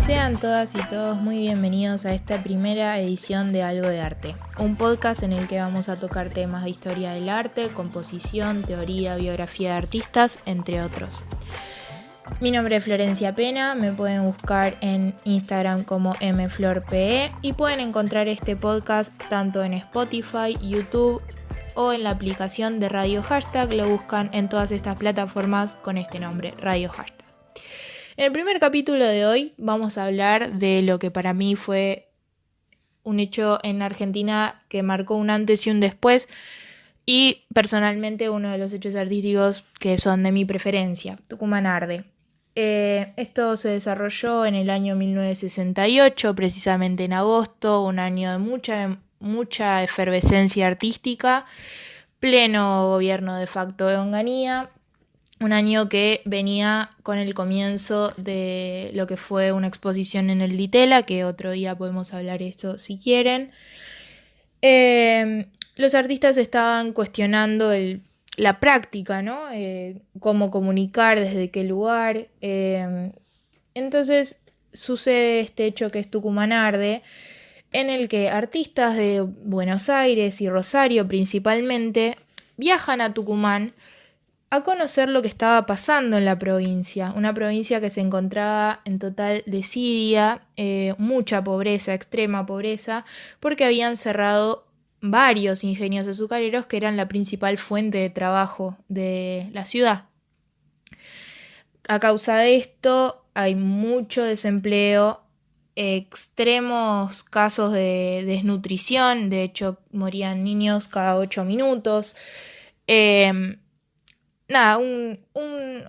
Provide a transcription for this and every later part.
Sean todas y todos muy bienvenidos a esta primera edición de Algo de Arte, un podcast en el que vamos a tocar temas de historia del arte, composición, teoría, biografía de artistas, entre otros. Mi nombre es Florencia Pena, me pueden buscar en Instagram como mflorpe y pueden encontrar este podcast tanto en Spotify, YouTube o en la aplicación de Radio Hashtag, lo buscan en todas estas plataformas con este nombre, Radio Hashtag. En el primer capítulo de hoy vamos a hablar de lo que para mí fue un hecho en Argentina que marcó un antes y un después y personalmente uno de los hechos artísticos que son de mi preferencia, Tucumán Arde. Esto se desarrolló en el año 1968, precisamente en agosto, un año de mucha efervescencia artística, pleno gobierno de facto de Onganía. Un año que venía con el comienzo de lo que fue una exposición en el Ditela, que otro día podemos hablar de eso si quieren. Los artistas estaban cuestionando la práctica, ¿no? Cómo comunicar, desde qué lugar. Entonces sucede este hecho que es Tucumán Arde, en el que artistas de Buenos Aires y Rosario principalmente viajan a Tucumán a conocer lo que estaba pasando en la provincia, una provincia que se encontraba en total desidia, mucha pobreza, extrema pobreza, porque habían cerrado varios ingenios azucareros que eran la principal fuente de trabajo de la ciudad. A causa de esto hay mucho desempleo, extremos casos de desnutrición, de hecho morían niños cada 8 minutos.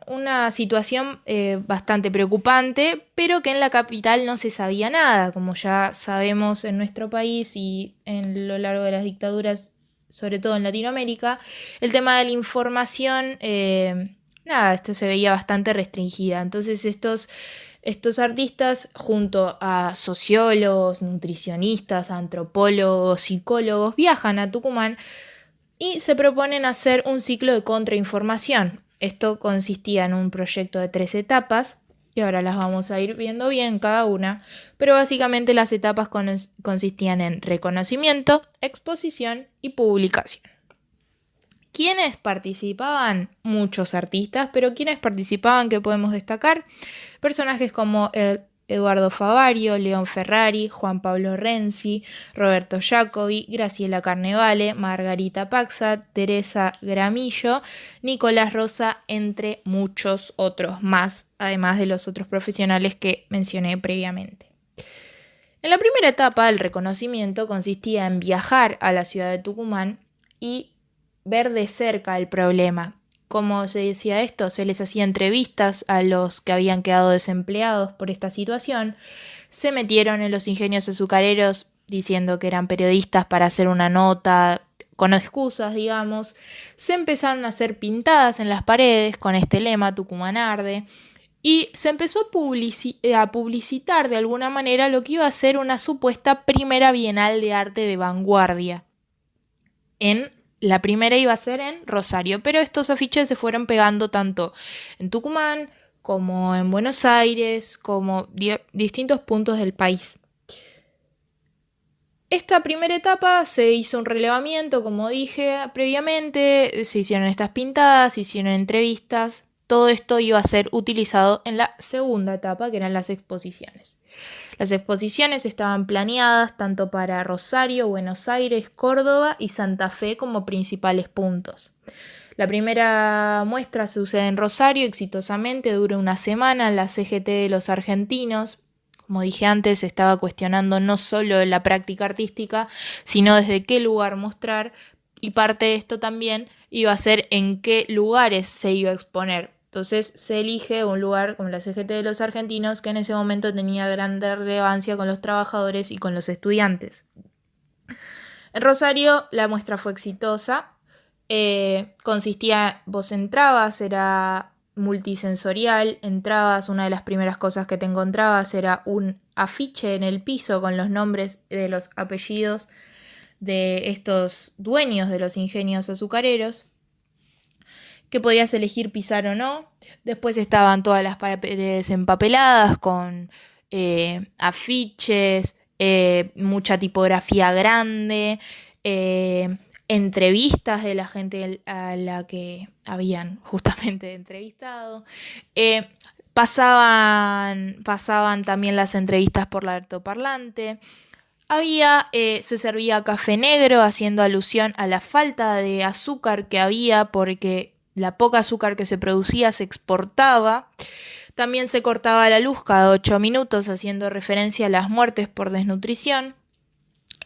Una situación bastante preocupante, pero que en la capital no se sabía nada, como ya sabemos en nuestro país y en lo largo de las dictaduras, sobre todo en Latinoamérica, el tema de la información, esto se veía bastante restringida. Entonces estos artistas, junto a sociólogos, nutricionistas, antropólogos, psicólogos, viajan a Tucumán y se proponen hacer un ciclo de contrainformación. Esto consistía en un proyecto de 3 etapas, que ahora las vamos a ir viendo bien cada una, pero básicamente las etapas consistían en reconocimiento, exposición y publicación. ¿Quiénes participaban? Muchos artistas, pero ¿quiénes participaban que podemos destacar? Personajes como Eduardo Favario, León Ferrari, Juan Pablo Renzi, Roberto Jacobi, Graciela Carnevale, Margarita Paxa, Teresa Gramillo, Nicolás Rosa, entre muchos otros más, además de los otros profesionales que mencioné previamente. En la primera etapa, el reconocimiento consistía en viajar a la ciudad de Tucumán y ver de cerca el problema. ¿Cómo se decía esto? Se les hacía entrevistas a los que habían quedado desempleados por esta situación. Se metieron en los ingenios azucareros diciendo que eran periodistas para hacer una nota con excusas, digamos. Se empezaron a hacer pintadas en las paredes con este lema Tucumán Arde. Y se empezó a publicitar de alguna manera lo que iba a ser una supuesta primera Bienal de Arte de Vanguardia. La primera iba a ser en Rosario, pero estos afiches se fueron pegando tanto en Tucumán como en Buenos Aires, como distintos puntos del país. Esta primera etapa se hizo un relevamiento, como dije previamente, se hicieron estas pintadas, se hicieron entrevistas. Todo esto iba a ser utilizado en la segunda etapa, que eran las exposiciones. Las exposiciones estaban planeadas tanto para Rosario, Buenos Aires, Córdoba y Santa Fe como principales puntos. La primera muestra sucede en Rosario exitosamente, dura una semana en la CGT de los argentinos. Como dije antes, se estaba cuestionando no solo la práctica artística, sino desde qué lugar mostrar, y parte de esto también iba a ser en qué lugares se iba a exponer. Entonces se elige un lugar como la CGT de los argentinos, que en ese momento tenía gran relevancia con los trabajadores y con los estudiantes. En Rosario la muestra fue exitosa. Vos entrabas, era multisensorial, entrabas, una de las primeras cosas que te encontrabas era un afiche en el piso con los nombres de los apellidos de estos dueños de los ingenios azucareros, que podías elegir pisar o no. Después estaban todas las paredes empapeladas con afiches, mucha tipografía grande, entrevistas de la gente a la que habían justamente entrevistado. Pasaban también las entrevistas por la altoparlante. Se servía café negro, haciendo alusión a la falta de azúcar que había, porque la poca azúcar que se producía se exportaba. También se cortaba la luz cada 8 minutos, haciendo referencia a las muertes por desnutrición.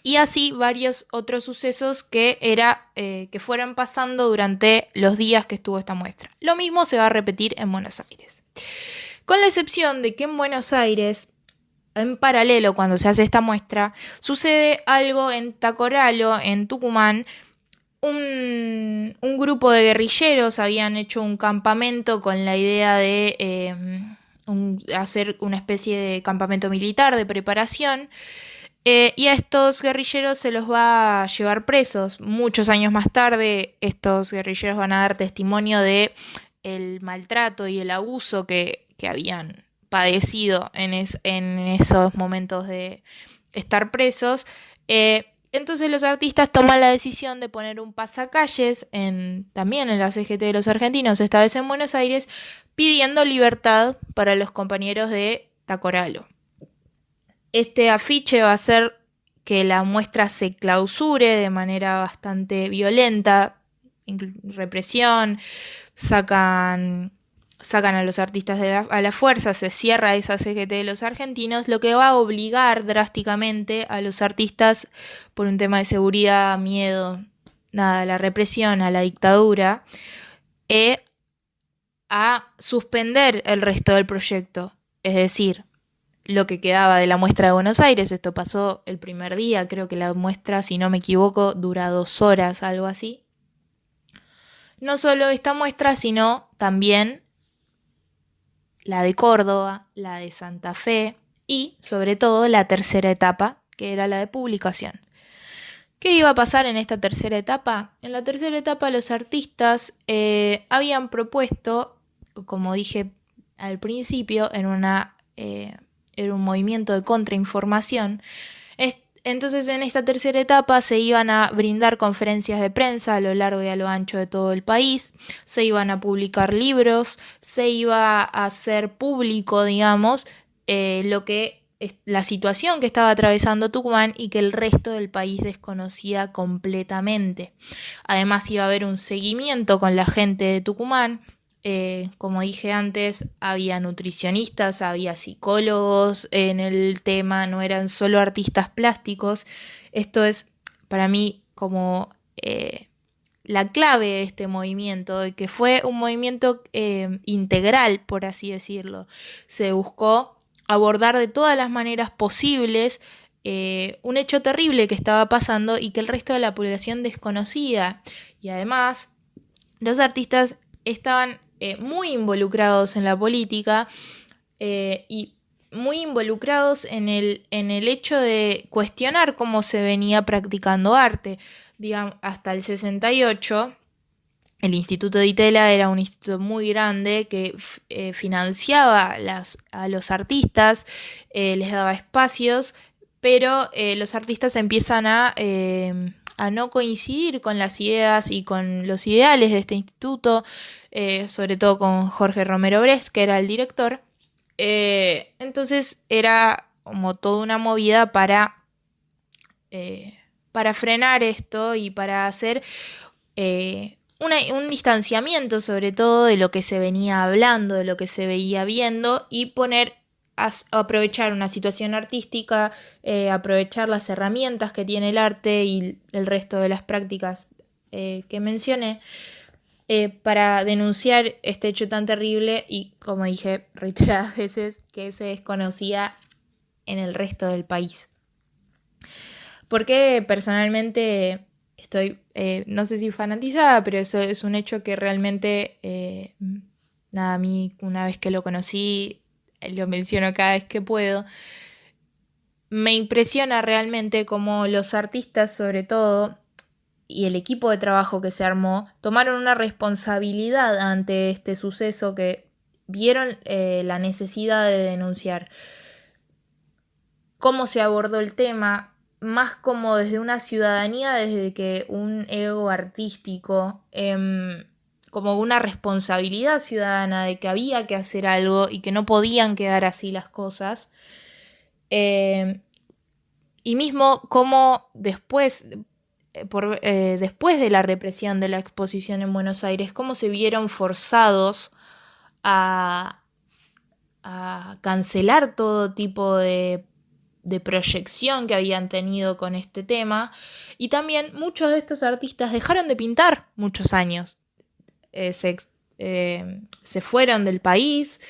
Y así varios otros sucesos que fueron pasando durante los días que estuvo esta muestra. Lo mismo se va a repetir en Buenos Aires. Con la excepción de que en Buenos Aires, en paralelo, cuando se hace esta muestra, sucede algo en Tacoralo, en Tucumán. Un grupo de guerrilleros habían hecho un campamento con la idea de hacer una especie de campamento militar de preparación. Y a estos guerrilleros se los va a llevar presos. Muchos años más tarde, estos guerrilleros van a dar testimonio de el maltrato y el abuso que habían padecido en esos momentos de estar presos. Entonces los artistas toman la decisión de poner un pasacalles también en la CGT de los argentinos, esta vez en Buenos Aires, pidiendo libertad para los compañeros de Tacoralo. Este afiche va a hacer que la muestra se clausure de manera bastante violenta, represión, sacan a los artistas a la fuerza, se cierra esa CGT de los argentinos, lo que va a obligar drásticamente a los artistas, por un tema de seguridad, miedo, a la represión, a la dictadura, a suspender el resto del proyecto. Es decir, lo que quedaba de la muestra de Buenos Aires, esto pasó el primer día, creo que la muestra, si no me equivoco, dura 2 horas, algo así. No solo esta muestra, sino también la de Córdoba, la de Santa Fe y, sobre todo, la tercera etapa, que era la de publicación. ¿Qué iba a pasar en esta tercera etapa? En la tercera etapa los artistas habían propuesto, como dije al principio, era un movimiento de contrainformación. Entonces en esta tercera etapa se iban a brindar conferencias de prensa a lo largo y a lo ancho de todo el país, se iban a publicar libros, se iba a hacer público, digamos, la situación que estaba atravesando Tucumán y que el resto del país desconocía completamente. Además iba a haber un seguimiento con la gente de Tucumán. Como dije antes, había nutricionistas, había psicólogos en el tema, no eran solo artistas plásticos. Esto es para mí como la clave de este movimiento, de que fue un movimiento integral, por así decirlo. Se buscó abordar de todas las maneras posibles un hecho terrible que estaba pasando y que el resto de la población desconocía. Y además, los artistas estaban muy involucrados en la política y muy involucrados en el hecho de cuestionar cómo se venía practicando arte. Digamos, hasta el 68, el Instituto Di Tella era un instituto muy grande que financiaba a los artistas, les daba espacios, pero los artistas empiezan a no coincidir con las ideas y con los ideales de este instituto, sobre todo con Jorge Romero Brest, que era el director. Entonces era como toda una movida para frenar esto y para hacer un distanciamiento, sobre todo, de lo que se venía hablando, de lo que se veía viendo, y aprovechar una situación artística, aprovechar las herramientas que tiene el arte y el resto de las prácticas que mencioné, para denunciar este hecho tan terrible y, como dije reiteradas veces, que se desconocía en el resto del país. Porque personalmente estoy, no sé si fanatizada, pero eso es un hecho que realmente, a mí una vez que lo conocí, lo menciono cada vez que puedo, me impresiona realmente cómo los artistas, sobre todo, y el equipo de trabajo que se armó tomaron una responsabilidad ante este suceso que vieron la necesidad de denunciar. ¿Cómo se abordó el tema? Más como desde una ciudadanía, desde que un ego artístico, como una responsabilidad ciudadana de que había que hacer algo y que no podían quedar así las cosas. Y mismo como después de la represión de la exposición en Buenos Aires, cómo se vieron forzados a cancelar todo tipo de proyección que habían tenido con este tema. Y también muchos de estos artistas dejaron de pintar muchos años. Se fueron del país,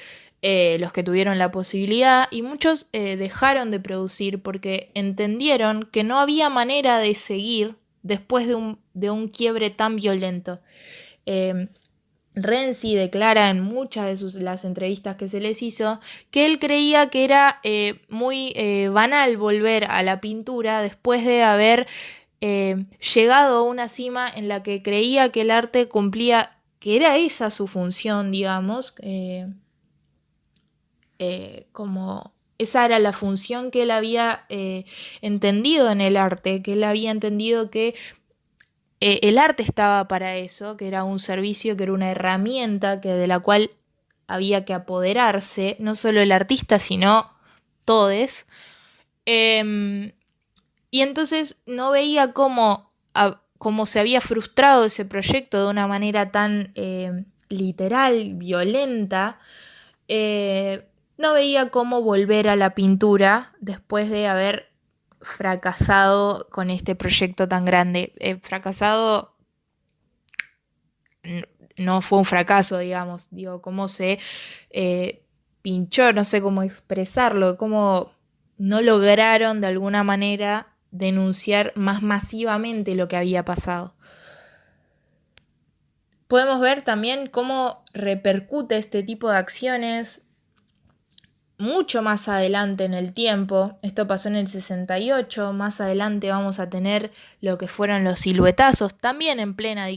los que tuvieron la posibilidad, y muchos dejaron de producir porque entendieron que no había manera de seguir después de un quiebre tan violento. Renzi declara en muchas de las entrevistas que se les hizo que él creía que era muy banal volver a la pintura después de haber llegado a una cima en la que creía que el arte cumplía, que era esa su función, digamos, como esa era la función que él había entendido en el arte, que él había entendido que el arte estaba para eso, que era un servicio, que era una herramienta de la cual había que apoderarse, no solo el artista, sino todos. Y entonces no veía cómo se había frustrado ese proyecto de una manera tan literal, violenta. No veía cómo volver a la pintura después de haber fracasado con este proyecto tan grande. Fracasado no fue un fracaso, digamos. Digo, cómo se pinchó, no sé cómo expresarlo, cómo no lograron de alguna manera denunciar más masivamente lo que había pasado. Podemos ver también cómo repercute este tipo de acciones mucho más adelante en el tiempo. Esto pasó en el 68, más adelante vamos a tener lo que fueron los siluetazos, también en plena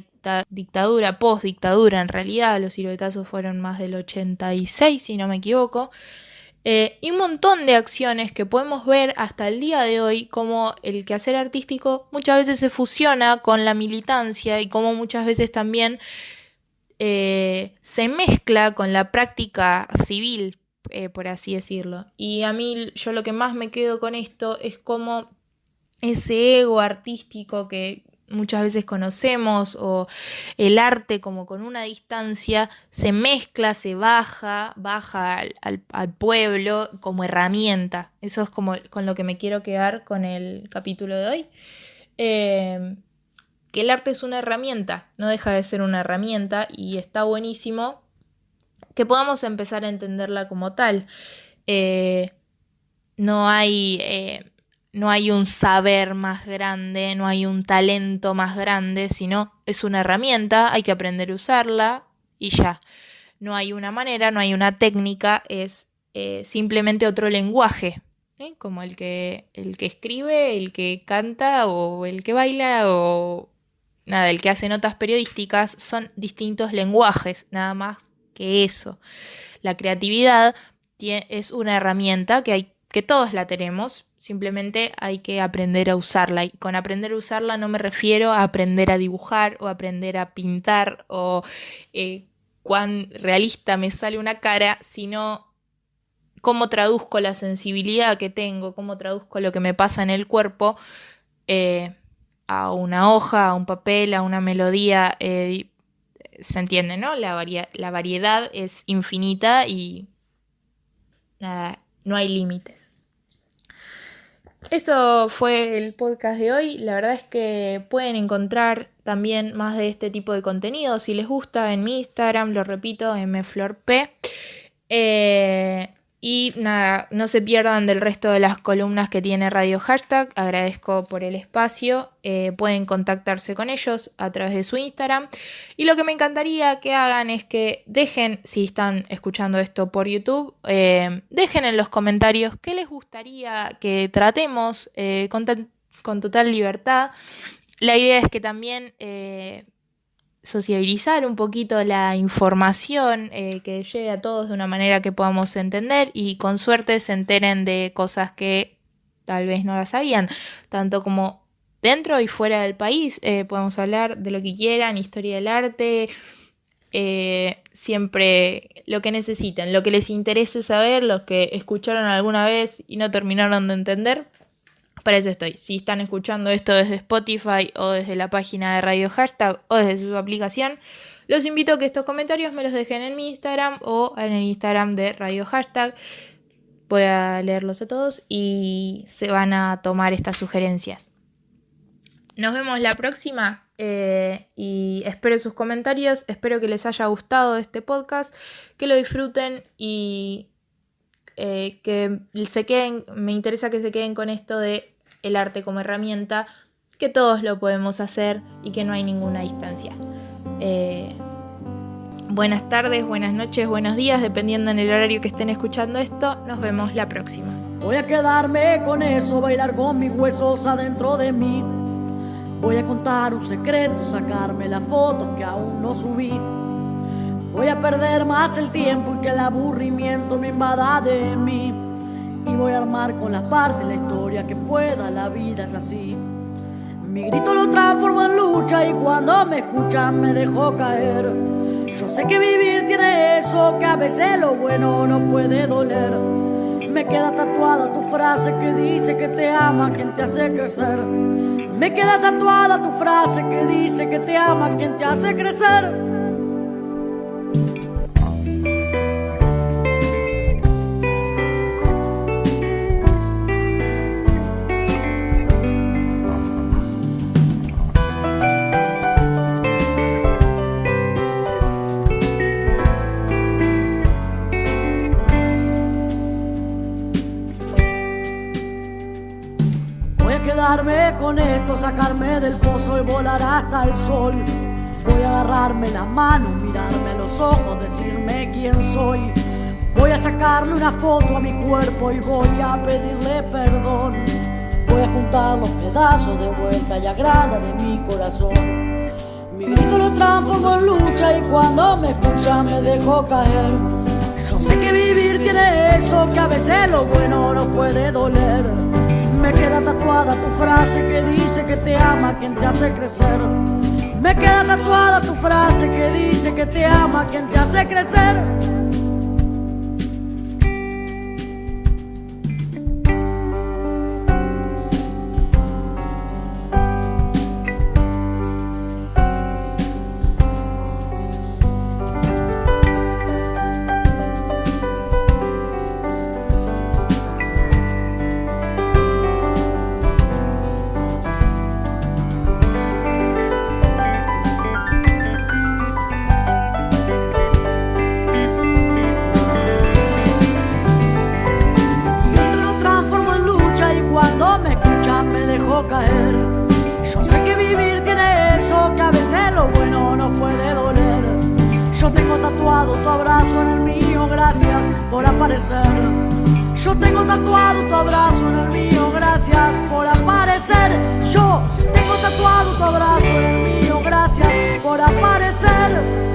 dictadura, post-dictadura en realidad. Los siluetazos fueron más del 86, si no me equivoco. Y un montón de acciones que podemos ver hasta el día de hoy, como el quehacer artístico muchas veces se fusiona con la militancia y como muchas veces también se mezcla con la práctica civil, por así decirlo. Y a mí, yo lo que más me quedo con esto es como ese ego artístico que muchas veces conocemos, o el arte como con una distancia, se mezcla, se baja al pueblo como herramienta. Eso es como con lo que me quiero quedar con el capítulo de hoy. Que el arte es una herramienta, no deja de ser una herramienta, y está buenísimo que podamos empezar a entenderla como tal. No hay un saber más grande, no hay un talento más grande, sino es una herramienta, hay que aprender a usarla y ya. No hay una manera, no hay una técnica, es simplemente otro lenguaje, como el que escribe, el que canta o el que baila o nada, el que hace notas periodísticas. Son distintos lenguajes, nada más que eso. La creatividad es una herramienta que todos la tenemos, simplemente hay que aprender a usarla. Y con aprender a usarla no me refiero a aprender a dibujar o aprender a pintar o cuán realista me sale una cara, sino cómo traduzco la sensibilidad que tengo, cómo traduzco lo que me pasa en el cuerpo a una hoja, a un papel, a una melodía. Se entiende, ¿no? La variedad es infinita y nada, no hay límites. Eso fue el podcast de hoy. La verdad es que pueden encontrar también más de este tipo de contenido si les gusta en mi Instagram, lo repito, mflorp. Y nada, no se pierdan del resto de las columnas que tiene Radio Hashtag. Agradezco por el espacio. Pueden contactarse con ellos a través de su Instagram. Y lo que me encantaría que hagan es que dejen, si están escuchando esto por YouTube, dejen en los comentarios qué les gustaría que tratemos con total libertad. La idea es que también sociabilizar un poquito la información, que llegue a todos de una manera que podamos entender y con suerte se enteren de cosas que tal vez no las sabían, tanto como dentro y fuera del país. Podemos hablar de lo que quieran, historia del arte, siempre lo que necesiten, lo que les interese saber, los que escucharon alguna vez y no terminaron de entender. Para eso estoy. Si están escuchando esto desde Spotify o desde la página de Radio Hashtag o desde su aplicación, los invito a que estos comentarios me los dejen en mi Instagram o en el Instagram de Radio Hashtag. Voy a leerlos a todos y se van a tomar estas sugerencias. Nos vemos la próxima y espero sus comentarios. Espero que les haya gustado este podcast, que lo disfruten y que se queden. Me interesa que se queden con esto de el arte como herramienta, que todos lo podemos hacer y que no hay ninguna distancia. Buenas tardes, buenas noches, buenos días, dependiendo en el horario que estén escuchando esto. Nos vemos la próxima. Voy a quedarme con eso, bailar con mis huesos adentro de mí. Voy a contar un secreto, sacarme la foto que aún no subí. Voy a perder más el tiempo y que el aburrimiento me invada de mí. Y voy a armar con las partes la historia que pueda, la vida es así. Mi grito lo transformo en lucha y cuando me escuchan me dejo caer. Yo sé que vivir tiene eso, que a veces lo bueno no puede doler. Me queda tatuada tu frase que dice que te ama quien te hace crecer. Me queda tatuada tu frase que dice que te ama quien te hace crecer. Quedarme con esto, sacarme del pozo y volar hasta el sol. Voy a agarrarme las manos, mirarme a los ojos, decirme quién soy. Voy a sacarle una foto a mi cuerpo y voy a pedirle perdón. Voy a juntar los pedazos de vuelta y agrada de mi corazón. Mi grito lo transformo en lucha y cuando me escucha me dejo caer. Yo sé que vivir tiene eso, que a veces lo bueno no puede doler. Me queda tatuada tu frase que dice que te ama quien te hace crecer. Me queda tatuada tu frase que dice que te ama quien te hace crecer. Caer. Yo sé que vivir tiene eso, que a veces lo bueno no puede doler. Yo tengo tatuado tu abrazo en el mío, gracias por aparecer. Yo tengo tatuado tu abrazo en el mío, gracias por aparecer. Yo tengo tatuado tu abrazo en el mío, gracias por aparecer.